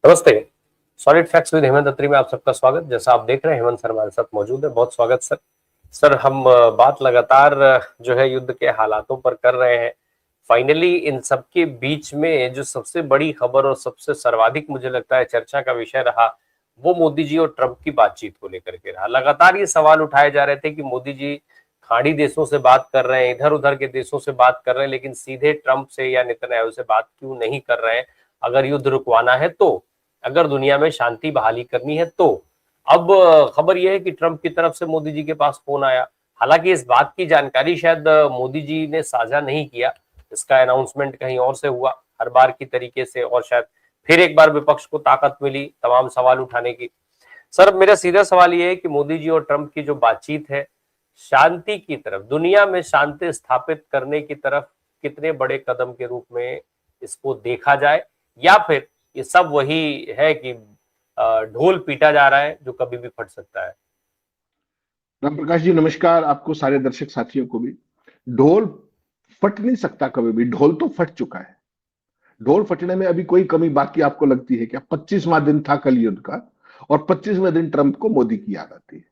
नमस्ते। Solid facts with Hemant अत्री में आप सबका स्वागत। जैसा आप देख रहे हैं हेमंत सर हमारे साथ मौजूद है। बहुत स्वागत सर। सर हम बात लगातार जो है युद्ध के हालातों पर कर रहे हैं। फाइनली इन सबके बीच में जो सबसे बड़ी खबर और सबसे सर्वाधिक मुझे लगता है चर्चा का विषय रहा, वो मोदी जी और ट्रंप की बातचीत को लेकर के रहा। लगातार ये सवाल उठाए जा रहे थे कि मोदी जी खाड़ी देशों से बात कर रहे हैं, इधर उधर के देशों से बात कर रहे हैं, लेकिन सीधे ट्रंप से या नेतन्याहू से बात क्यों नहीं कर रहे हैं। अगर युद्ध रुकवाना है तो, अगर दुनिया में शांति बहाली करनी है तो। अब खबर यह है कि ट्रंप की तरफ से मोदी जी के पास फोन आया। हालांकि इस बात की जानकारी शायद मोदी जी ने साझा नहीं किया, इसका अनाउंसमेंट कहीं और से हुआ हर बार की तरीके से, और शायद फिर एक बार विपक्ष को ताकत मिली तमाम सवाल उठाने की। सर मेरा सीधा सवाल यह है कि मोदी जी और ट्रंप की जो बातचीत है, शांति की तरफ, दुनिया में शांति स्थापित करने की तरफ कितने बड़े कदम के रूप में इसको देखा जाए, या फिर ये सब वही है कि ढोल पीटा जा रहा है जो कभी भी फट सकता है। राम प्रकाश जी नमस्कार, आपको सारे दर्शक साथियों को भी। ढोल फट नहीं सकता कभी भी, ढोल तो फट चुका है। ढोल फटने में अभी कोई कमी बाकी आपको लगती है क्या? 25वां दिन था कल युद्ध का और 25वें दिन ट्रंप को मोदी की याद आती है।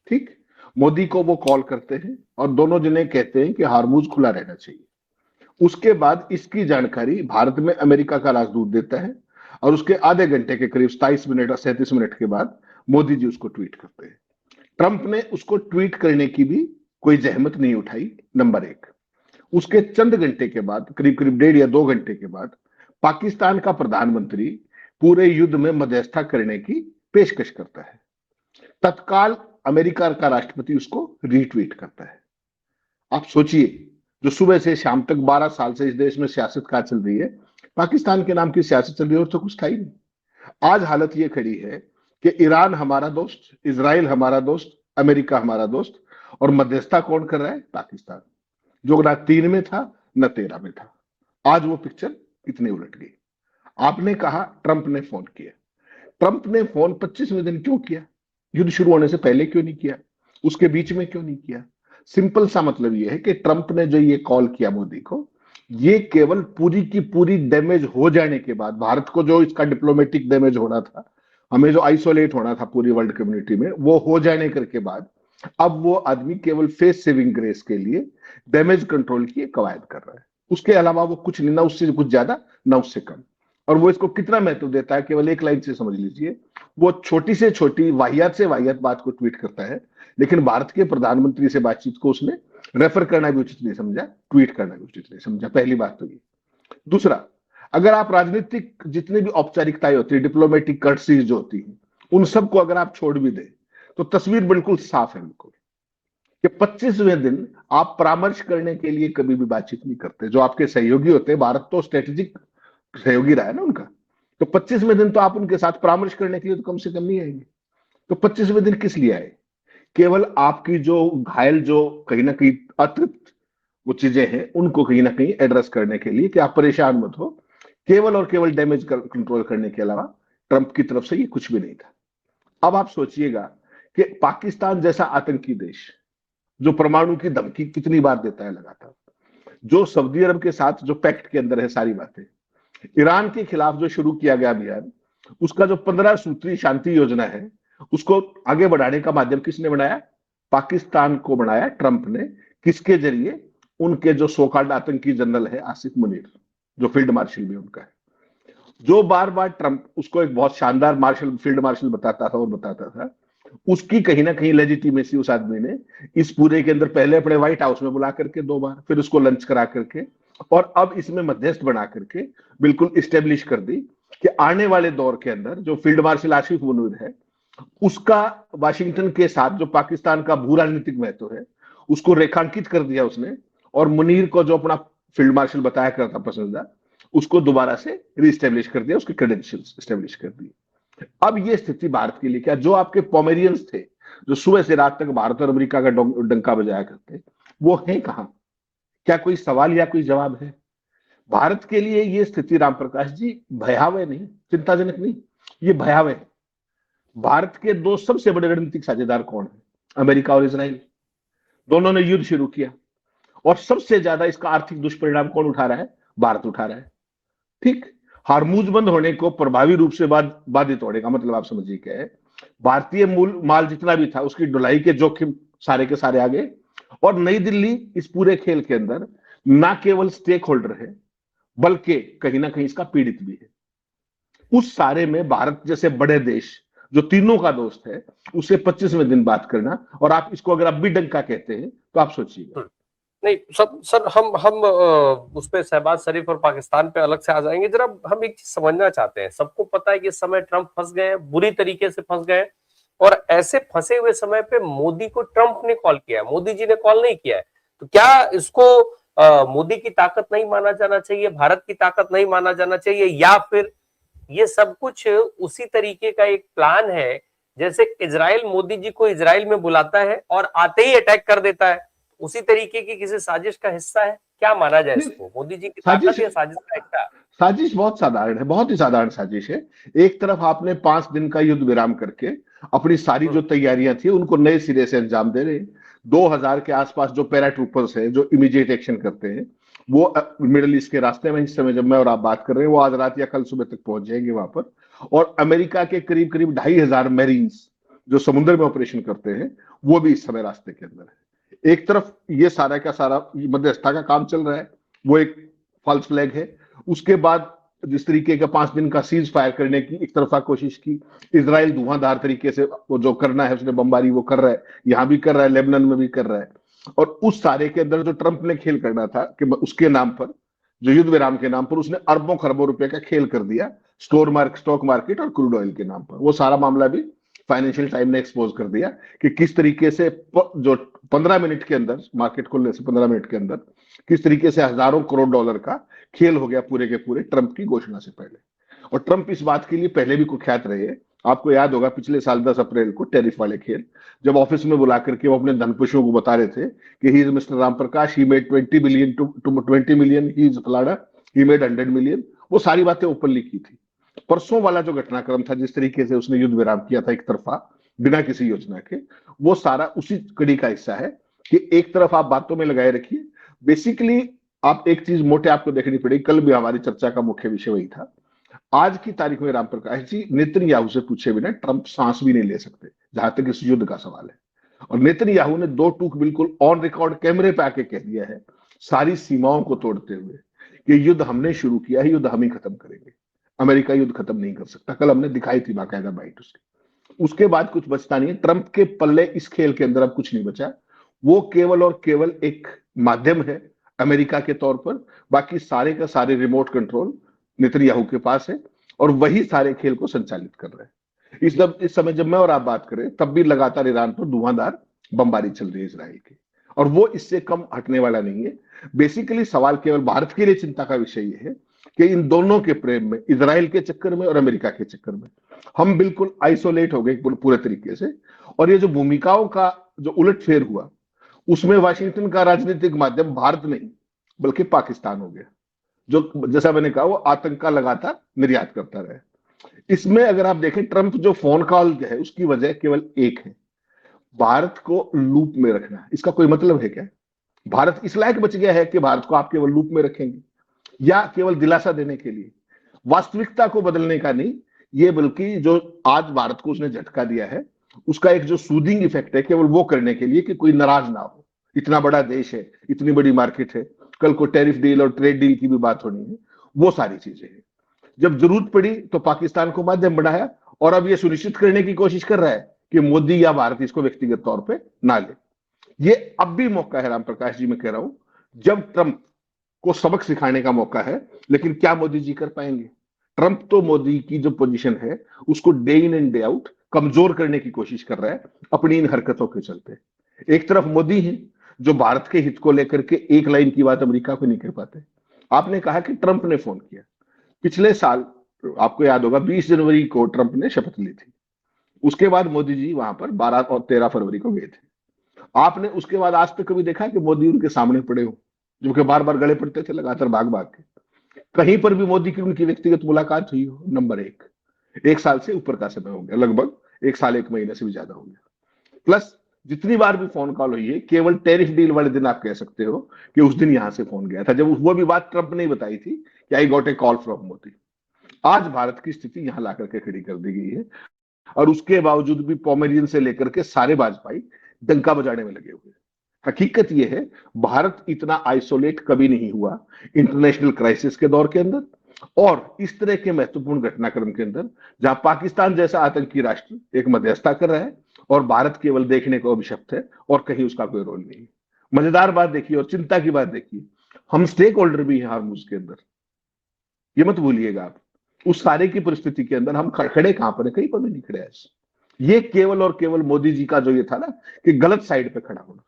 ठीक, मोदी को वो कॉल करते हैं और दोनों जने कहते हैं कि हार्मुज खुला रहना चाहिए। उसके बाद इसकी जानकारी भारत में अमेरिका का राजदूत देता है और उसके आधे घंटे के करीब 27 मिनट और 37 मिनट के बाद मोदी जी उसको ट्वीट करते हैं। ट्रंप ने उसको ट्वीट करने की भी कोई जहमत नहीं उठाई, नंबर एक। उसके चंद घंटे के बाद, करीब करीब 1.5 या 2 घंटे के बाद, पाकिस्तान का प्रधानमंत्री पूरे युद्ध में मध्यस्थता करने की पेशकश करता है। तत्काल अमेरिका का राष्ट्रपति उसको रीट्वीट करता है। आप सोचिए, जो सुबह से शाम तक 12 साल से इस देश में सियासत क्या चल रही है, पाकिस्तान के नाम की सियासत चल रही है और तो कुछ था ही नहीं। आज हालत ये खड़ी है कि ईरान हमारा दोस्त, इजराइल हमारा दोस्त, अमेरिका हमारा दोस्त, और मध्यस्थता कौन कर रहा है? पाकिस्तान, जो ना 3 में था न 13 में था। आज वो पिक्चर कितनी उलट गई। आपने कहा ट्रंप ने फोन किया। ट्रंप ने फोन 25वें दिन क्यों किया? युद्ध शुरू होने से पहले क्यों नहीं किया? उसके बीच में क्यों नहीं किया? सिंपल सा मतलब यह है कि ट्रंप ने जो ये कॉल किया मोदी को, ये केवल पूरी की पूरी डैमेज हो जाने के बाद, भारत को जो इसका डिप्लोमेटिक डैमेज होना था, हमें जो आइसोलेट होना था पूरी वर्ल्ड कम्युनिटी में, वो हो जाने करके बाद अब वो आदमी केवल फेस सेविंग ग्रेस के लिए डैमेज कंट्रोल की कवायद कर रहा है। उसके अलावा वो कुछ नहीं, ना उससे कुछ ज्यादा ना उससे कम। और वो इसको कितना महत्व देता है केवल एक लाइन से समझ लीजिए। वो छोटी से छोटी वाहियात से वाहियात बात को ट्वीट करता है, लेकिन भारत के प्रधानमंत्री से बातचीत को उसने रेफर करना भी उचित नहीं समझा, ट्वीट करना भी उचित नहीं समझा। पहली बात तो ये। दूसरा, अगर आप राजनीतिक जितनी भी औपचारिकताएं होती है, डिप्लोमेटिक कर्टसीज जो होती है, उन सबको अगर आप छोड़ भी दें तो तस्वीर बिल्कुल साफ है बिल्कुल, कि 25वें दिन आप परामर्श करने के लिए कभी भी बातचीत नहीं करते। जो आपके सहयोगी होते हैं, भारत तो स्ट्रेटेजिक सहयोगी रहा है ना उनका, तो 25वें दिन तो आप उनके साथ परामर्श करने के लिए तो कम से कम नहीं आएंगे। तो 25वें दिन किस लिए आए? केवल आपकी जो घायल, जो कहीं ना कहीं अतृप्त वो चीजें हैं, उनको कहीं ना कहीं एड्रेस करने के लिए कि आप परेशान मत हो। केवल और केवल डैमेज कंट्रोल करने के अलावा ट्रंप की तरफ से ये कुछ भी नहीं था। अब आप सोचिएगा कि पाकिस्तान जैसा आतंकी देश, जो परमाणु की धमकी कितनी बार देता है लगातार, जो सऊदी अरब के साथ जो पैक्ट के अंदर है सारी बातें, ईरान के खिलाफ जो शुरू किया गया अभियान, उसका जो 15 सूत्री शांति योजना है, उसको आगे बढ़ाने का माध्यम किसने बनाया? पाकिस्तान को बनाया ट्रंप ने। किसके जरिए? उनके जो सोकाल्ड आतंकी जनरल है आसिफ मुनीर, जो फील्ड मार्शल भी उनका है, जो बार बार ट्रंप उसको एक बहुत शानदार मार्शल, फील्ड मार्शल बताता था और बताता था। उसकी कहीं ना कहीं लेजिटिमेसी उस आदमी ने इस पूरे के अंदर पहले अपने व्हाइट हाउस में बुला करके 2 बार, फिर उसको लंच करा करके, और अब इसमें मध्यस्थ बना करके बिल्कुल इस्टेब्लिश कर दी कि आने वाले दौर के अंदर जो फील्ड मार्शल आसिफ मुनीर है, उसका वाशिंगटन के साथ जो पाकिस्तान का भू राजनीतिक महत्व है, उसको रेखांकित कर दिया उसने। और मुनीर को जो अपना फील्ड मार्शल बताया करता पसंदीदा, उसको दोबारा से रीस्टेब्लिश कर दिया, उसके क्रेडेंशियल्स स्टेब्लिश कर दिए। अब ये स्थिति भारत के लिए क्या? जो आपके पोमेरियंस थे, जो सुबह से रात तक भारत और अमेरिका का डंका बजाया करते, वो हैं कहां? क्या कोई सवाल या कोई जवाब है? भारत के लिए ये स्थिति राम प्रकाश जी भयावह नहीं, चिंताजनक नहीं, ये भयावह है। भारत के दो सबसे बड़े रणनीतिक साझेदार कौन है? अमेरिका और इसराइल। दोनों ने युद्ध शुरू किया और सबसे ज्यादा इसका आर्थिक दुष्परिणाम कौन उठा रहा है? भारत उठा रहा है। ठीक, हार्मूज बंद होने को प्रभावी रूप से बाधित होने का मतलब आप समझिए क्या है। भारतीय मूल माल जितना भी था उसकी ढुलाई के जोखिम सारे के सारे आ गए। और नई दिल्ली इस पूरे खेल के अंदर ना केवल स्टेक होल्डर है, बल्कि कहीं ना कहीं इसका पीड़ित भी है। उस सारे में भारत जैसे बड़े देश जो तीनों का दोस्त है, उसे 25वें दिन बात करना, और आप इसको अगर अब भी डंका कहते हैं तो आप सोचिएगा। नहीं सब सर, हम उस पे शहबाज शरीफ और पाकिस्तान पे अलग से आ जाएंगे। जरा हम एक चीज समझना चाहते हैं, सबको पता है कि इस समय ट्रंप फंस गए हैं, बुरी तरीके से फंस गए हैं, और ऐसे फंसे हुए समय पे मोदी को ट्रंप ने कॉल किया है, मोदी जी ने कॉल नहीं किया है। तो क्या इसको मोदी की ताकत नहीं माना जाना चाहिए, भारत की ताकत नहीं माना जाना चाहिए, या फिर ये सब कुछ उसी तरीके का एक प्लान है जैसे इजराइल मोदी जी को इजराइल में बुलाता है और आते ही अटैक कर देता है, उसी तरीके की किसी साजिश का हिस्सा है? क्या माना जाए इसको, मोदी जी की ताकत साजिश या साजिश का हिस्सा? साजिश बहुत साधारण है, बहुत ही साधारण साजिश है। एक तरफ आपने 5 दिन का युद्ध विराम करके अपनी सारी जो तैयारियां थी उनको नए सिरे से अंजाम दे रहे हैं। 2000 के आसपास जो पैराट्रूपर्स हैं जो इमीडिएट एक्शन करते हैं, वो मिडिल ईस्ट के रास्ते में इस समय जब मैं और आप बात कर रहे हैं, वो आज रात या कल सुबह तक पहुंच जाएंगे वहां पर। और अमेरिका के करीब करीब 2500 मैरीन्स जो समुद्र में ऑपरेशन करते हैं, वो भी इस समय रास्ते के अंदर है। एक तरफ ये सारा का सारा मध्यस्थता का काम चल रहा है, वो एक फॉल्स फ्लैग है। उसके बाद जिस तरीके का 5 दिन का सीज फायर करने की एक तरफा कोशिश की, इजराइल धुआंधार तरीके से वो जो करना है उसने बमबारी वो कर रहा है, यहां भी कर रहा है, लेबनान में भी कर रहा है। और उस सारे के अंदर जो ट्रंप ने खेल करना था कि उसके नाम पर, जो युद्ध विराम के नाम पर, उसने अरबों खरबों रुपए का खेल कर दिया स्टॉक मार्केट और क्रूड ऑयल के नाम पर। वो सारा मामला भी फाइनेंशियल टाइम ने एक्सपोज कर दिया कि किस तरीके से जो 15 मिनट के अंदर, मार्केट खुलने से 15 मिनट के अंदर, किस तरीके से हजारों करोड़ डॉलर का खेल हो गया पूरे के पूरे ट्रंप की घोषणा से पहले। और ट्रंप इस बात के लिए पहले भी कुख्यात रहे हैं। आपको याद होगा पिछले साल 10 अप्रैल को टैरिफ वाले खेल, जब ऑफिस में बुला करके वो अपने धनकुशों को बता रहे थे कि he is mister Ram Prakash, he made 20 billion to 20 million, he is फलाना, ही मेड 100 मिलियन। वो सारी बातें ओपनली की थी। परसों वाला जो घटनाक्रम था, जिस तरीके से उसने युद्ध विराम किया था एक तरफा बिना किसी योजना के, वो सारा उसी कड़ी का हिस्सा है कि एक तरफ आप बातों में लगाए रखिए। बेसिकली आप एक चीज मोटे आपको देखनी पड़ेगी, कल भी हमारी चर्चा का मुख्य विषय वही था। आज की तारीख में राम प्रकाश जी, नेतन्याहू से पूछे बिना ट्रंप सांस भी नहीं ले सकते जहां तक इस युद्ध का सवाल है। और नेतन्याहू ने दो टूक बिल्कुल ऑन रिकॉर्ड कैमरे पे आके कह दिया है, सारी सीमाओं को तोड़ते हुए, कि युद्ध हमने शुरू किया है, युद्ध हम ही खत्म करेंगे, अमेरिका युद्ध खत्म नहीं कर सकता। कल हमने दिखाई थी बाकायदा बाइट उसकी। उसके बाद कुछ बचता नहीं है ट्रंप के पल्ले, इस खेल के अंदर अब कुछ नहीं बचा। वो केवल और केवल एक माध्यम है अमेरिका के तौर पर, बाकी सारे का सारे रिमोट कंट्रोल नेतन्याहू के पास है, और वही सारे खेल को संचालित कर रहे हैं। इस समय जब मैं और आप बात करें, तब भी लगातार ईरान पर धुआंधार बमबारी चल रही है इसराइल की, और वो इससे कम हटने वाला नहीं है। बेसिकली सवाल केवल भारत के लिए चिंता का विषय ये है कि इन दोनों के प्रेम में, इजराइल के चक्कर में और अमेरिका के चक्कर में, हम बिल्कुल आइसोलेट हो गए पूरे तरीके से। और ये जो भूमिकाओं का जो उलटफेर हुआ, उसमें वाशिंगटन का राजनीतिक माध्यम भारत नहीं बल्कि पाकिस्तान हो गया, जो जैसा मैंने कहा वो आतंक का लगातार निर्यात करता रहा। इसमें अगर आप देखें, ट्रंप जो फोन कॉल है उसकी वजह केवल एक है, भारत को लूप में रखना। इसका कोई मतलब है क्या? भारत इस लायक बच गया है कि भारत को आप केवल लूप में रखेंगे, या केवल दिलासा देने के लिए, वास्तविकता को बदलने का नहीं, ये बल्कि जो आज भारत को उसने झटका दिया है उसका एक जो सूदिंग इफेक्ट है, केवल वो करने के लिए कि कोई नाराज ना हो। इतना बड़ा देश है, इतनी बड़ी मार्केट है, कल को टैरिफ डील और ट्रेड डील की भी बात होनी है, वो सारी चीजें हैं। जब जरूरत पड़ी तो पाकिस्तान को माध्यम बनाया, और अब ये सुनिश्चित करने की कोशिश कर रहा है कि मोदी या भारत इसको व्यक्तिगत तौर पर ना ले। ये अब भी मौका है राम प्रकाश जी, मैं कह रहा हूं, जब ट्रंप को सबक सिखाने का मौका है। लेकिन क्या मोदी जी कर पाएंगे? ट्रंप तो मोदी की जो पोजीशन है उसको day in and day out कमजोर करने की कोशिश कर रहा है अपनी इन हरकतों के चलते। एक तरफ मोदी है जो भारत के हित को लेकर के एक लाइन की बात अमेरिका को नहीं कर पाते। आपने कहा कि ट्रंप ने फोन किया पिछले साल, आपको याद होगा 20 जनवरी को ट्रंप ने शपथ ली थी। उसके बाद मोदी जी वहां पर 12 और 13 फरवरी को गए थे। आपने उसके बाद आज तक कभी देखा कि मोदी उनके सामने पड़े हो, जो कि बार बार गले पड़ते थे लगातार भाग भाग के? कहीं पर भी मोदी की उनकी व्यक्तिगत मुलाकात हुई हो? नंबर एक साल से ऊपर का समय हो गया, लगभग 1 साल 1 महीने से भी ज्यादा हो गया। प्लस जितनी बार भी फोन कॉल हुई है, केवल टैरिफ डील वाले दिन आप कह सकते हो कि उस दिन यहां से फोन गया था, जब वो भी बात ट्रंप ने बताई थी कि I got a call from Modi. आज भारत की स्थिति यहां ला करके खड़ी कर दी गई है, और उसके बावजूद भी पोमेरियन से लेकर के सारे भाजपाई डंका बजाने में लगे हुए हैं। हकीकत यह है, भारत इतना आइसोलेट कभी नहीं हुआ इंटरनेशनल क्राइसिस के दौर के अंदर, और इस तरह के महत्वपूर्ण घटनाक्रम के अंदर जहां पाकिस्तान जैसा आतंकी राष्ट्र एक मध्यस्थता कर रहा है और भारत केवल देखने को अभिशप्त है और कहीं उसका कोई रोल नहीं। मजेदार बात देखिए और चिंता की बात देखिए, हम स्टेक होल्डर भी हैं हार्मूज के अंदर, ये मत भूलिएगा आप। उस सारे की परिस्थिति के अंदर हम खड़े कहां पर है? कहीं पर भी नहीं खड़े ऐसे। ये केवल और केवल मोदी जी का जो ये था ना कि गलत साइड पे खड़ा होना।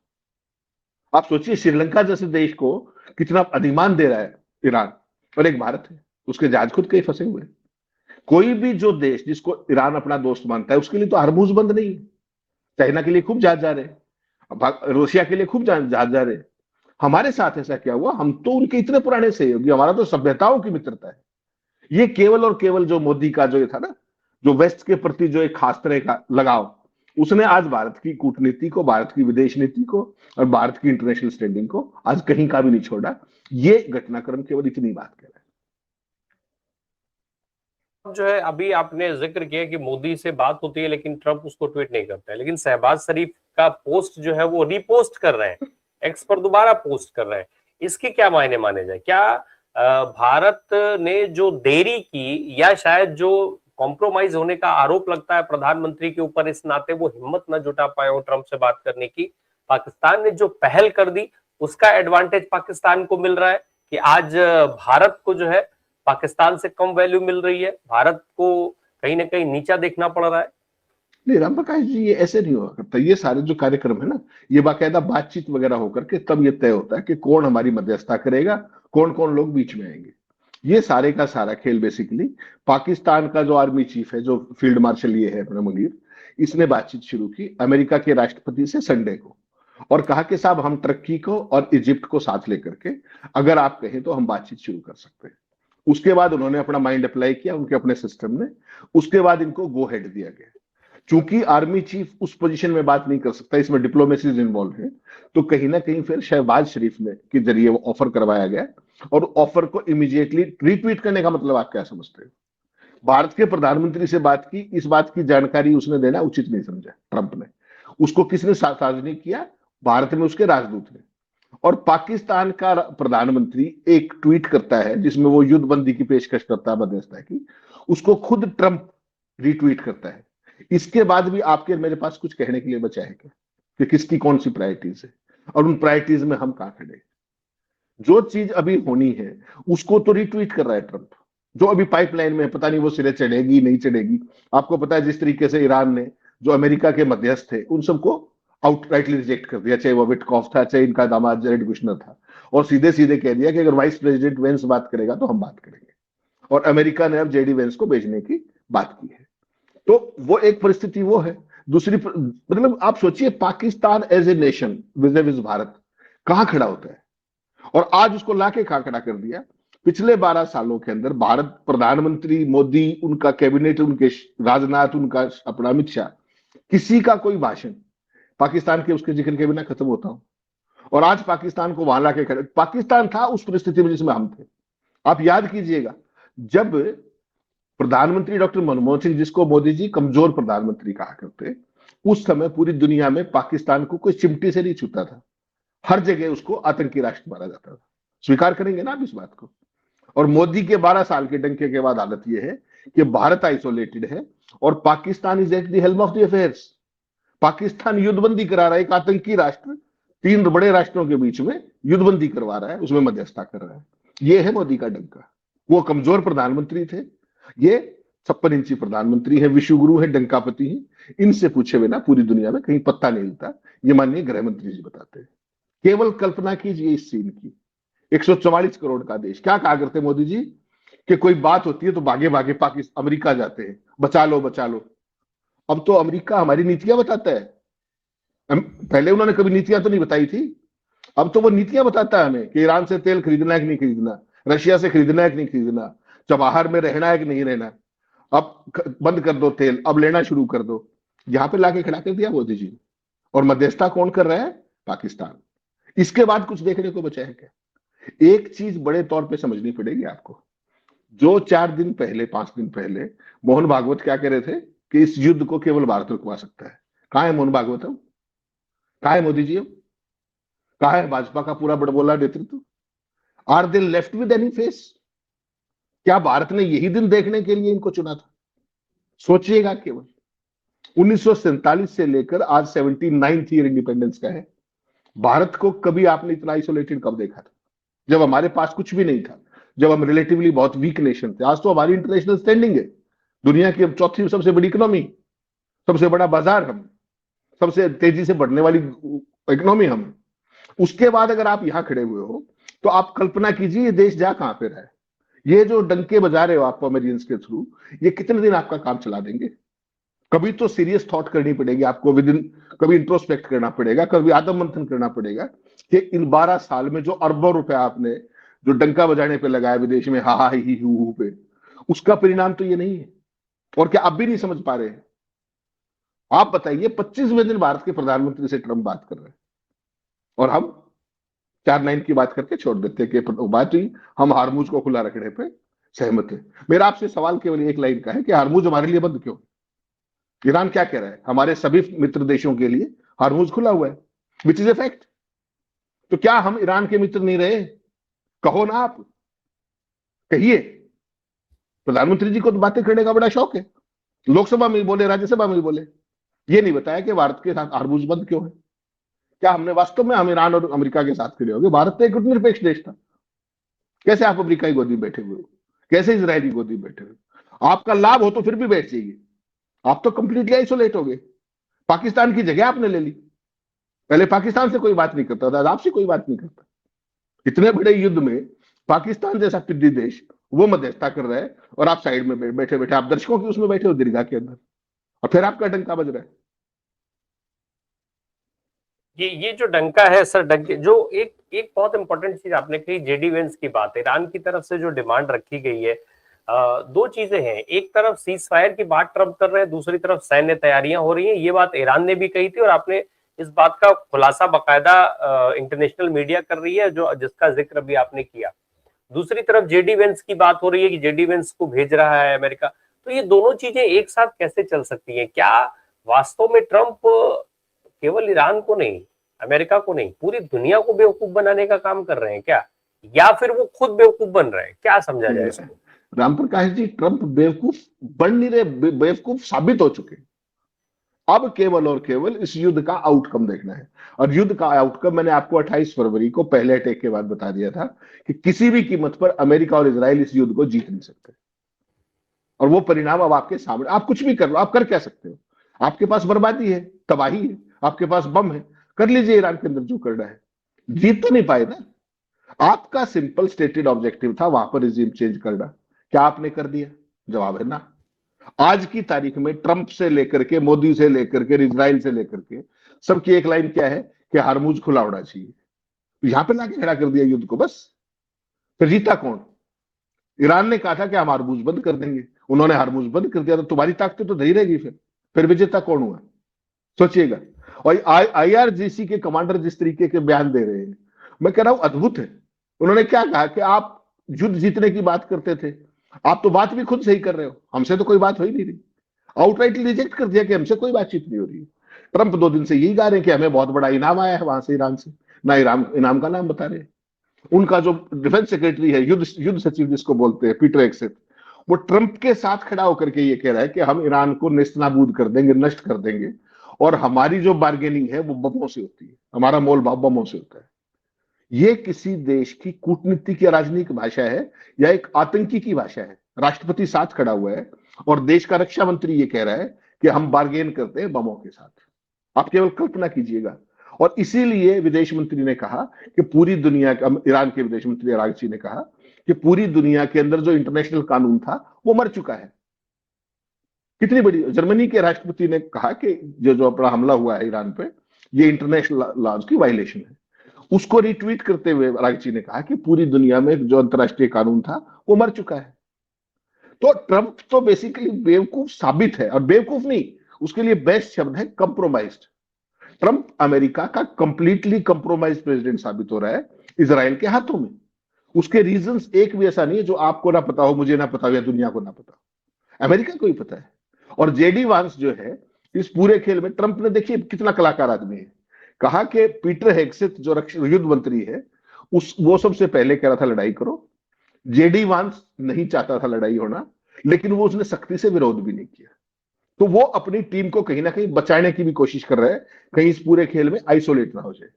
आप सोचिए श्रीलंका जैसे देश को कितना अधिमान दे रहा है ईरान, और एक भारत है, उसके जहाज खुद कहीं फंसे हुए हैं। कोई भी जो देश जिसको ईरान अपना दोस्त मानता है उसके लिए तो हरमुज बंद नहीं है। चाइना के लिए खूब जहाज जा रहे हैं, रूसिया के लिए खूब जहाज जा रहे हैं। हमारे साथ ऐसा क्या हुआ? हम तो उनके इतने पुराने सहयोगी, हमारा तो सभ्यताओं की मित्रता है। ये केवल और केवल जो मोदी का जो ये था ना, जो वेस्ट के प्रति जो एक खास तरह का लगाव, उसने आज भारत की कूटनीति को, भारत की विदेश नीति को और भारत की इंटरनेशनल स्टैंडिंग को आज कहीं का भी नहीं छोड़ा। ये घटनाक्रम केवल इतनी बात कह रहा है। जो है अभी आपने जिक्र किया कि मोदी से बात होती है लेकिन ट्रंप उसको ट्वीट नहीं करता है, लेकिन शहबाज शरीफ का पोस्ट जो है वो रीपोस्ट कर रहे हैं, एक्स पर दोबारा पोस्ट कर रहे हैं। इसके क्या मायने माने जाए? क्या भारत ने जो देरी की या शायद जो कॉम्प्रोमाइज होने का आरोप लगता है प्रधानमंत्री के ऊपर, इस नाते वो हिम्मत न जुटा पाए हो ट्रंप से बात करने की? पाकिस्तान ने जो पहल कर दी उसका एडवांटेज पाकिस्तान को मिल रहा है कि आज भारत को जो है पाकिस्तान से कम वैल्यू मिल रही है, भारत को कहीं ना कहीं नीचा देखना पड़ रहा है? नहीं राम प्रकाश जी, ये ऐसे नहीं हुआ करता। ये सारे जो कार्यक्रम है ना, ये बाकायदा बातचीत वगैरह होकर के तब ये तय होता है कि कौन हमारी मध्यस्थता करेगा, कौन कौन लोग बीच में आएंगे। ये सारे का सारा खेल बेसिकली पाकिस्तान का जो आर्मी चीफ है, जो फील्ड मार्शल ये है अपना मुनीर, इसने बातचीत शुरू की अमेरिका के राष्ट्रपति से संडे को, और कहा कि साहब हम टर्की को और इजिप्ट को साथ लेकर के अगर आप कहें तो हम बातचीत शुरू कर सकते हैं। उसके बाद उन्होंने अपना माइंड अप्लाई किया उनके अपने सिस्टम ने, उसके बाद इनको गो हेड दिया गया। चूंकि आर्मी चीफ उस पोजीशन में बात नहीं कर सकता, इसमें डिप्लोमेसीज इन्वॉल्व है, तो कहीं ना कहीं फिर शहबाज शरीफ ने के जरिए वो ऑफर करवाया गया, और ऑफर को इमीडिएटली रिट्वीट करने का मतलब आप क्या समझते हो? भारत के प्रधानमंत्री से बात की, इस बात की जानकारी उसने देना उचित नहीं समझा ट्रंप ने। उसको किसने सार्वजनिक किया? भारत में उसके राजदूत ने। और पाकिस्तान का प्रधानमंत्री एक ट्वीट करता है जिसमें वो युद्ध बंदी की पेशकश करता है मध्यस्थता की, उसको खुद ट्रंप रीट्वीट करता है। इसके बाद भी आपके मेरे पास कुछ कहने के लिए बचा है क्या कि किसकी कौन सी प्रायोरिटीज है और उन प्रायोरिटीज में हम कहां खड़े? जो चीज अभी होनी है उसको तो रिट्वीट कर रहा है ट्रंप। जो अभी पाइपलाइन में है, पता नहीं वो सिरे चढ़ेगी नहीं चढ़ेगी। आपको पता है जिस तरीके से ईरान ने जो अमेरिका के मध्यस्थ थे उन सबको आउटराइटली रिजेक्ट कर दिया, चाहे वो विटकॉफ था, चाहे इनका दामाद जेरेड कुशनर था, और सीधे सीधे कह दिया कि अगर वाइस प्रेसिडेंट वेंस बात करेगा तो हम बात करेंगे। और अमेरिका ने अब जेडी वेंस को भेजने की बात की है। तो वो एक परिस्थिति वो है। दूसरी मतलब आप सोचिए Pakistan as a nation vis Bharat कहां खड़ा होता है, और आज उसको लाके कहां खड़ा कर दिया। पिछले 12 सालों के अंदर भारत प्रधानमंत्री मोदी, उनका कैबिनेट, उनके राजनाथ, उनका अपना अमित शाह, किसी का कोई भाषण पाकिस्तान के उसके जिक्र के बिना खत्म होता हो। और आज पाकिस्तान को वहां लाके खड़े, पाकिस्तान था उस परिस्थिति में जिसमें हम थे। आप याद कीजिएगा जब प्रधानमंत्री डॉक्टर मनमोहन सिंह, जिसको मोदी जी कमजोर प्रधानमंत्री कहा करते, उस समय पूरी दुनिया में पाकिस्तान को कोई चिमटी से नहीं छूता था। हर जगह उसको आतंकी राष्ट्र माना जाता था। स्वीकार करेंगे ना आप इस बात को? और मोदी के 12 साल के डंके के बाद हालत यह है कि भारत आइसोलेटेड है और Pakistan is at the helm of the affairs. Pakistan युद्धबंदी करा रहा है, एक आतंकी राष्ट्र तीन बड़े राष्ट्रों के बीच में युद्धबंदी करवा रहा है, उसमें मध्यस्थता कर रहा है। यह है मोदी का डंका। वो कमजोर प्रधानमंत्री थे, ये 56 इंची प्रधानमंत्री है, विश्वगुरु है, डंकापति है। इनसे पूछे बिना पूरी दुनिया में कहीं पत्ता नहीं हिलता, ये माननीय गृह मंत्री जी बताते हैं। केवल कल्पना कीजिए इस सीन की। 144 करोड़ का देश, क्या कहा करते मोदी जी कि कोई बात होती है तो भागे भागे पाकिस्तान अमेरिका जाते हैं, बचा लो बचा लो। अब तो अमेरिका हमारी नीतियां बताता है। पहले उन्होंने कभी नीतियां तो नहीं बताई थी, अब तो वो नीतियां बताता है हमें कि ईरान से तेल खरीदना है कि नहीं खरीदना, रशिया से खरीदना है कि नहीं खरीदना, चबाहर में रहना है कि नहीं रहना, अब बंद कर दो तेल, अब लेना शुरू कर दो। यहां पे लाके खड़ा कर दिया मोदी जी। और मध्यस्थता कौन कर रहा है? पाकिस्तान। इसके बाद कुछ देखने को बचा है क्या? एक चीज बड़े तौर पे समझनी पड़ेगी आपको। जो 4 दिन पहले 5 दिन पहले मोहन भागवत क्या कह रहे थे कि इस युद्ध को केवल भारत रुकवा सकता है। कहां है मोहन भागवत अब? कहां है मोदी जी अब? कहां है भाजपा का पूरा बड़बोला नेतृत्व? Are they left with any face? क्या भारत ने यही दिन देखने के लिए इनको चुना था? सोचिएगा केवल 1947 से लेकर आज 79th ईयर इंडिपेंडेंस का है। भारत को कभी आपने इतना आइसोलेटेड कब देखा था? जब हमारे पास कुछ भी नहीं था, जब हम रिलेटिवली बहुत वीक नेशन थे। आज तो हमारी इंटरनेशनल स्टैंडिंग है, दुनिया की चौथी सबसे बड़ी इकोनॉमी, सबसे बड़ा बाजार हम, सबसे तेजी से बढ़ने वाली इकोनॉमी हम। उसके बाद अगर आप यहां खड़े हुए हो तो आप कल्पना कीजिए ये देश जा कहां पे रहा है। ये जो डंके बजा रहे हो आप अमेरिकन के थ्रू, ये कितने दिन आपका काम चला देंगे? कभी तो सीरियस थॉट करनी पड़ेगी आपको, विद इन कभी इंट्रोस्पेक्ट करना पड़ेगा, कभी आत्म मंथन करना पड़ेगा कि इन 12 साल में जो अरबों रुपए आपने जो डंका बजाने पे लगाया विदेश में, हा हा ही हू पे, उसका परिणाम तो ये नहीं है। और क्या आप भी नहीं समझ पा रहे हैं? आप बताइए, 25वें दिन भारत के प्रधानमंत्री से ट्रंप बात कर रहे हैं और हम 4-9 की बात करके छोड़ देते हैं कि बात हुई, हम हारमुज को खुला रखने पे सहमत है। मेरा आपसे सवाल केवल एक लाइन का है कि हारमुज हमारे लिए बंद क्यों? ईरान क्या कह रहा है? हमारे सभी मित्र देशों के लिए हारमुज खुला हुआ है, विच इज ए फैक्ट। तो क्या हम ईरान के मित्र नहीं रहे? कहो ना आप, कहिए। प्रधानमंत्री जी को तो बातें करने का बड़ा शौक है, लोकसभा में भी बोले, राज्यसभा में भी बोले। ये नहीं बताया कि भारत के साथ हारमुज बंद क्यों है। क्या हमने वास्तव में हम ईरान और अमेरिका के साथ खड़े हो गए? भारत तो एक गुटनिरपेक्ष देश था। कैसे आप अमेरिका की गोदी में बैठे हुए हो? कैसे इसराइल की गोदी में बैठे हुए हो? आपका लाभ हो तो फिर भी बैठ जाइए, आप तो कंप्लीटली आइसोलेट हो गए। पाकिस्तान की जगह आपने ले ली। पहले पाकिस्तान से कोई बात नहीं करता था, आपसे कोई बात नहीं करता। इतने बड़े युद्ध में पाकिस्तान जैसा पिद्दी देश वो मध्यस्थता कर रहा है और आप साइड में बैठे बैठे आप दर्शकों के उसमें बैठे हो दीर्घा के अंदर, और फिर आपका डंका बज रहा है। ये जो डंका है सर, डंके जो एक एक बहुत इंपॉर्टेंट चीज आपने कही, जेडी वेंस की बात, ईरान की तरफ से जो डिमांड रखी गई है, दो चीजें हैं। एक तरफ सीज फायर की बात ट्रम्प कर रहे हैं, दूसरी तरफ सैन्य तैयारियां हो रही हैं। ये बात ईरान ने भी कही थी और आपने इस बात का खुलासा बाकायदा इंटरनेशनल मीडिया कर रही है, जो जिसका जिक्र अभी आपने किया। दूसरी तरफ जेडी वेंस की बात हो रही है कि जेडी वेंस को भेज रहा है अमेरिका। तो ये दोनों चीजें एक साथ कैसे चल सकती हैं? क्या वास्तव में ट्रम्प केवल ईरान को नहीं, अमेरिका को नहीं, पूरी दुनिया को बेवकूफ बनाने का काम कर रहे हैं क्या? या फिर वो खुद बेवकूफ बन रहे हैं? क्या समझा जाए इसको? राम प्रकाश जी, ट्रंप बेवकूफ बन नहीं रहे, बेवकूफ साबित हो चुके। अब केवल और केवल इस युद्ध का आउटकम देखना है। और युद्ध का आउटकम मैंने आपको 28 फरवरी को पहले अटैक के बाद बता दिया था कि किसी भी कीमत पर अमेरिका और इजराइल इस युद्ध को जीत नहीं सकते। और वो परिणाम अब आपके सामने। आप कुछ भी कर लो, आप कर क्या सकते हो? आपके पास बर्बादी है, तबाही है, आपके पास बम है, कर लीजिए ईरान के अंदर जो करना है। जीत तो नहीं पाए ना। आपका सिंपल स्टेटेड ऑब्जेक्टिव था वहां पर रिजीम चेंज करना, क्या आपने कर दिया? जवाब है ना। आज की तारीख में ट्रंप से लेकर के, मोदी से लेकर के, इजराइल से लेकर के, सबकी एक लाइन क्या है कि हारमुज खुला होना चाहिए। यहां पे लाके खड़ा कर दिया युद्ध को बस। फिर जीता कौन? ईरान ने कहा था कि हम हारमुज बंद कर देंगे, उन्होंने हारमुज बंद कर दिया, तो तुम्हारी ताकत तो नहीं रहेगी। फिर विजेता कौन हुआ? सोचिएगा। और आईआरजीसी के कमांडर जिस तरीके के बयान दे रहे हैं, मैं कह रहा हूं अद्भुत है। उन्होंने क्या कहा कि आप युद्ध जीतने की बात करते थे, आप तो बात भी खुद सही कर रहे हो, हमसे तो कोई बात हो ही नहीं रही। आउटराइटली रिजेक्ट कर दिया कि हमसे कोई बातचीत नहीं हो रही है। ट्रंप 2 दिन से यही गा रहे हैं कि हमें बहुत बड़ा इनाम आया है वहां से, ईरान से। ना इनाम का नाम बता रहे। उनका जो डिफेंस सेक्रेटरी है, युद्ध सचिव जिसको बोलते हैं, पीटर हेगसेथ, वो ट्रंप के साथ खड़ा होकर के ये कह रहा है कि हम ईरान को नेस्तनाबूद कर देंगे, नष्ट कर देंगे, और हमारी जो बार्गेनिंग है वो बमों से होती है, हमारा मोल भाव बमों से होता है। ये किसी देश की कूटनीतिक या राजनीतिक भाषा है या एक आतंकी की भाषा है? राष्ट्रपति साथ खड़ा हुआ है और देश का रक्षा मंत्री ये कह रहा है कि हम बार्गेन करते हैं बमों के साथ। आप केवल कल्पना कीजिएगा। और इसीलिए विदेश मंत्री ने कहा कि पूरी दुनिया का, ईरान के विदेश मंत्री अरागची ने कहा कि पूरी दुनिया के अंदर जो इंटरनेशनल कानून था वो मर चुका है। कितनी बड़ी। जर्मनी के राष्ट्रपति ने कहा कि जो अपना हमला हुआ है ईरान पे, ये इंटरनेशनल लॉज की वायलेशन है। उसको रिट्वीट करते हुए अरागची ने कहा कि पूरी दुनिया में जो अंतर्राष्ट्रीय कानून था वो मर चुका है। तो ट्रंप तो बेसिकली बेवकूफ साबित है, और बेवकूफ नहीं, उसके लिए बेस्ट शब्द है कंप्रोमाइज्ड। ट्रंप अमेरिका का कंप्लीटली कंप्रोमाइज प्रेसिडेंट साबित हो रहा है इसराइल के हाथों में। उसके रीजंस एक भी ऐसा नहीं है जो आपको ना पता हो, मुझे ना पता हो या दुनिया को ना पता हो। अमेरिका को ही पता है। और जेडी वांस जो है इस पूरे खेल में, ट्रंप ने देखिए कितना कलाकार आदमी है, कहा कि पीटर हेगसेथ जो युद्ध मंत्री है उस वो सबसे पहले कह रहा था लड़ाई करो। जेडी वांस नहीं चाहता था लड़ाई होना, लेकिन वो उसने सख्ती से विरोध भी नहीं किया। तो वो अपनी टीम को कहीं ना कहीं बचाने की भी कोशिश कर रहा है, कहीं इस पूरे खेल में आइसोलेट ना हो जाए।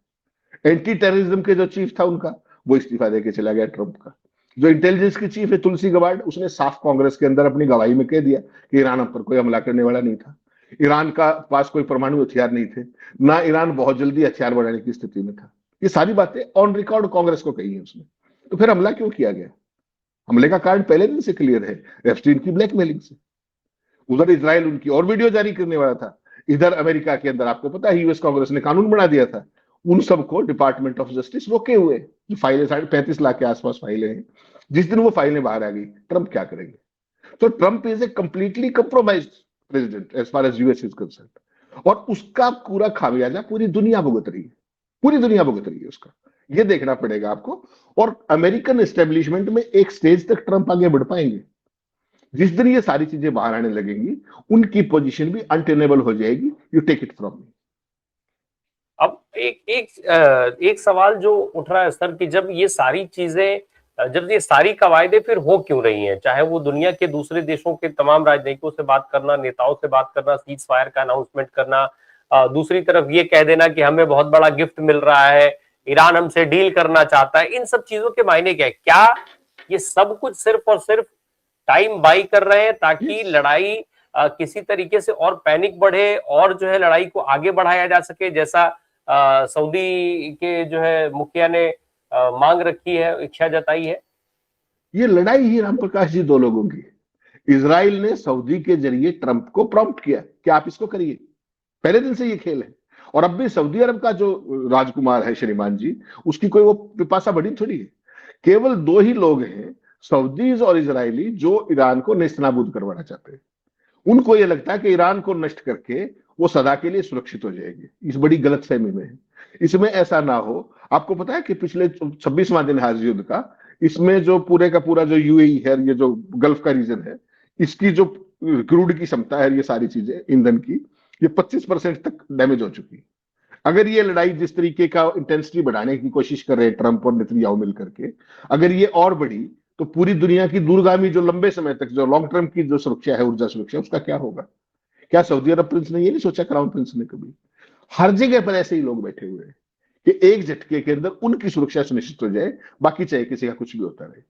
एंटी टेररिज्म के जो चीफ था उनका, वो इस्तीफा देके चला गया ट्रंप का। जो इंटेलिजेंस की चीफ है तुलसी गबार्ड, उसने साफ कांग्रेस के अंदर अपनी गवाही में कह दिया कि ईरान हम पर कोई हमला करने वाला नहीं था, ईरान का पास कोई परमाणु हथियार नहीं थे, ना ईरान बहुत जल्दी हथियार बढ़ाने की स्थिति में था। ये सारी बातें ऑन रिकॉर्ड कांग्रेस को कही है उसने। तो फिर हमला क्यों किया गया? हमले का कारण पहले दिन से क्लियर है, एप्स्टीन की ब्लैकमेलिंग से। उधर इजराइल उनकी और वीडियो जारी करने वाला था, इधर अमेरिका के अंदर आपको पता है यूएस कांग्रेस ने कानून बना दिया था, उन सबको डिपार्टमेंट ऑफ जस्टिस रोके हुए। जो फाइलें 35 लाख के आसपास फाइलें हैं, जिस दिन वो फाइलें बाहर आ गई, ट्रंप क्या करेंगे? तो Trump is a completely compromised president as far as US is concerned, और उसका पूरा खामियाजा पूरी दुनिया भुगत रही है। पूरी दुनिया भुगत रही है उसका, ये देखना पड़ेगा आपको। और अमेरिकन एस्टेब्लिशमेंट में एक स्टेज तक ट्रंप आगे बढ़ पाएंगे। जिस दिन ये सारी चीजें बाहर आने लगेंगी, उनकी पोजीशन भी अनटेनेबल हो जाएगी। You take it from me. अब एक सवाल जो उठ रहा है सर कि जब ये सारी चीजें, जब ये सारी कवायदे फिर हो क्यों रही हैं, चाहे वो दुनिया के दूसरे देशों के तमाम राजनयिकों से बात करना, नेताओं से बात करना, सीज फायर का अनाउंसमेंट करना, दूसरी तरफ ये कह देना कि हमें बहुत बड़ा गिफ्ट मिल रहा है, ईरान हमसे डील करना चाहता है, इन सब चीजों के मायने क्या है? क्या ये सब कुछ सिर्फ और सिर्फ टाइम बाई कर रहे हैं ताकि लड़ाई किसी तरीके से और पैनिक बढ़े और जो है लड़ाई को आगे बढ़ाया जा सके, जैसा सऊदी के जो है मुखिया ने मांग रखी है, इच्छा जताई है? ये लड़ाई ही राम प्रकाश जी दो लोगों की। इजराइल ने सऊदी के जरिए ट्रंप को प्रॉम्प्ट किया कि आप इसको करिए। पहले दिन से ये खेल है। और अब भी सऊदी अरब का जो राजकुमार है श्रीमान जी, उसकी कोई वो पिपासा बड़ी थोड़ी है। केवल दो ही लोग हैं, सऊदीज और इजरायली, जो ईरान को नेस्तनाबूद करवाना चाहते हैं। उनको ये लगता है कि ईरान को नष्ट करके वो सदा के लिए सुरक्षित हो जाएगी। इस बड़ी गलतफहमी में है। इसमें ऐसा ना हो। आपको पता है कि पिछले 26वां दिन है आज युद्ध का, इसमें जो पूरे का पूरा जो यूएई है, ये जो गल्फ का रीजन है, इसकी जो क्रूड की क्षमता है, ये सारी चीजें ईंधन की, ये 25% तक डैमेज हो चुकी है। अगर ये लड़ाई जिस तरीके का इंटेंसिटी बढ़ाने की कोशिश कर रहे हैं ट्रंप और नेतन्याहू मिलकर के, अगर ये और बढ़ी तो पूरी दुनिया की दूरगामी जो लंबे समय तक जो लॉन्ग टर्म की जो सुरक्षा है, ऊर्जा सुरक्षा, उसका क्या होगा? क्या सऊदी अरब प्रिंस ने ये नहीं सोचा, क्राउन प्रिंस ने कभी? हर जगह पर ऐसे ही लोग बैठे हुए हैं कि एक झटके के अंदर उनकी सुरक्षा सुनिश्चित हो जाए, बाकी चाहे किसी का कुछ भी होता रहे।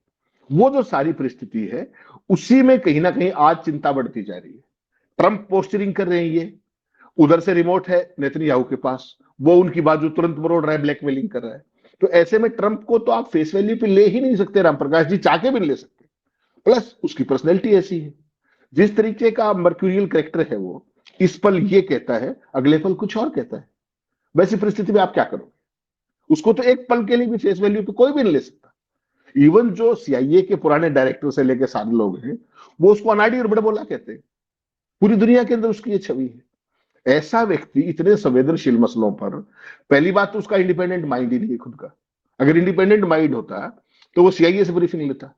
वो जो सारी परिस्थिति है, उसी में कहीं ना कहीं आज चिंता बढ़ती जा रही है। ट्रंप पोस्चरिंग कर रहे हैं, ये उधर से रिमोट है नेतन्याहू के पास, वो उनकी बाजू तुरंत मरोड़ रहा है, ब्लैकमेलिंग कर रहा है। तो ऐसे में ट्रंप को तो आप फेस वैल्यू पे ले ही नहीं सकते, राम प्रकाश जी, चाह के भी नहीं ले सकते। प्लस उसकी पर्सनैलिटी ऐसी है, जिस तरीके का मर्क्यूरियल कैरेक्टर है वो, इस पल ये कहता है, अगले पल कुछ और कहता है। वैसी परिस्थिति में आप क्या करोगे? उसको तो एक पल के लिए भी फेस वैल्यू पे कोई भी नहीं ले सकता। इवन जो सीआईए के पुराने डायरेक्टर से लेकर सारे लोग हैं, वो उसको अनाड़ी और बड़बोला कहते हैं। पूरी दुनिया के अंदर उसकी ये छवि है। ऐसा व्यक्ति इतने संवेदनशील मसलों पर, पहली बात तो उसका इंडिपेंडेंट माइंड ही नहीं है खुद का। अगर इंडिपेंडेंट माइंड होता तो वो सीआईए से ब्रीफिंग लेता,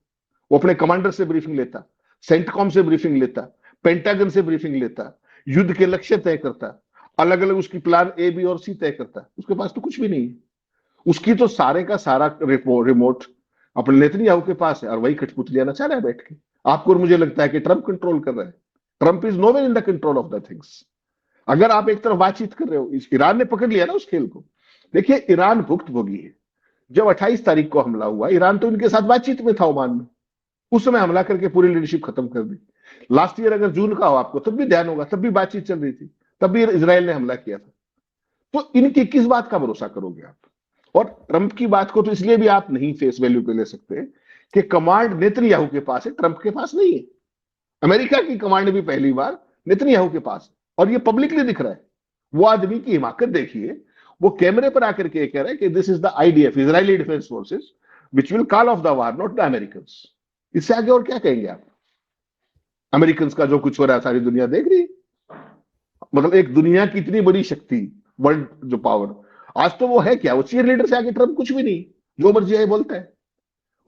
वो अपने कमांडर से ब्रीफिंग लेता, सेंटकॉम से ब्रीफिंग लेता, पेंटागन से ब्रीफिंग लेता, युद्ध के लक्ष्य तय करता, अलग अलग उसकी प्लान ए बी और सी तय करता। उसके पास तो कुछ भी नहीं है। उसकी तो सारे का सारा रिमोट अपने नेतन्याहू के पास है, और वही कठपुतलियां नचा रहा है बैठ के। आपको और मुझे लगता है कि ट्रंप कंट्रोल कर रहा है। Trump is nowhere in the control of the things. अगर आप एक तरफ बातचीत कर रहे हो, ईरान ने पकड़ लिया ना उस खेल को। देखिए, ईरान भुक्तभोगी है। जब 28 तारीख को हमला हुआ, ईरान तो इनके साथ बातचीत में था ओमान में, उस समय हमला करके पूरी लीडरशिप खत्म कर दी। लास्ट ईयर अगर जून का हो आपको, तब भी ध्यान होगा, तब भी बातचीत चल रही थी, तब भी इसराइल ने हमला किया था। तो इनकी किस बात का भरोसा करोगे आप? और ट्रंप की बात को तो इसलिए भी आप नहीं फेस वैल्यू पे ले सकते कि कमांड नेतन्याहू के पास है, ट्रंप के पास नहीं है। अमेरिका की कमांड भी पहली बार नेतन्याहू के पास है, और ये पब्लिकली दिख रहा है। वो आदमी की हिमाकत देखिए, वो कैमरे पर आकर के कह रहा है कि this is the IDF, Israeli defence forces, which will call of the war, not the American. इससे आगे और क्या कहेंगे आप? अमेरिकन का जो कुछ हो रहा है सारी दुनिया देख रही है। मतलब एक दुनिया की इतनी बड़ी शक्ति, वर्ल्ड जो पावर, आज तो वो है क्या? वो चीयर लीडर से आगे ट्रंप कुछ भी नहीं, जो मर्जी आए बोलता है।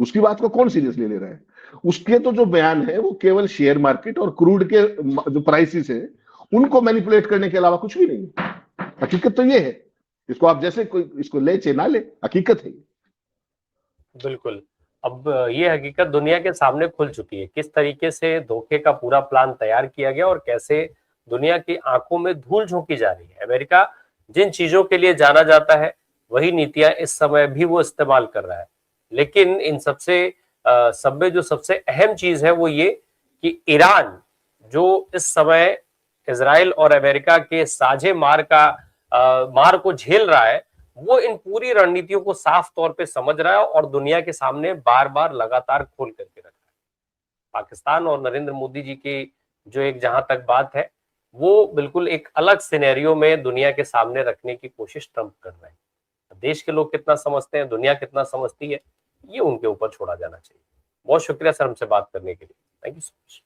उसकी बात को कौन सीरियसली ले रहा है? उसके तो जो बयान है वो केवल शेयर मार्केट और क्रूड के जो प्राइसेस है उनको मैनिपुलेट करने के अलावा कुछ भी नहीं है। हकीकत तो ये है, इसको आप जैसे कोई इसको ले चाहे ना ले, हकीकत है। बिल्कुल। अब ये हकीकत दुनिया के सामने खुल चुकी है, किस तरीके से धोखे का पूरा प्लान तैयार किया गया और कैसे दुनिया की आंखों में धूल झोंकी जा रही है। अमेरिका जिन चीजों के लिए जाना जाता है वही नीतियां इस समय भी वो इस्तेमाल कर रहा है, लेकिन इन सबसे सब में जो सबसे अहम चीज है वो ये कि ईरान जो इस समय इसराइल और अमेरिका के साझे मार को झेल रहा है, वो इन पूरी रणनीतियों को साफ तौर पे समझ रहा है और दुनिया के सामने बार बार लगातार खोल करके रख रहा है। पाकिस्तान और नरेंद्र मोदी जी की जो एक जहां तक बात है वो बिल्कुल एक अलग सिनेरियो में दुनिया के सामने रखने की कोशिश ट्रंप कर रहे हैं। देश के लोग कितना समझते हैं, दुनिया कितना समझती है, ये उनके ऊपर छोड़ा जाना चाहिए। बहुत शुक्रिया सर हमसे बात करने के लिए। Thank you so much.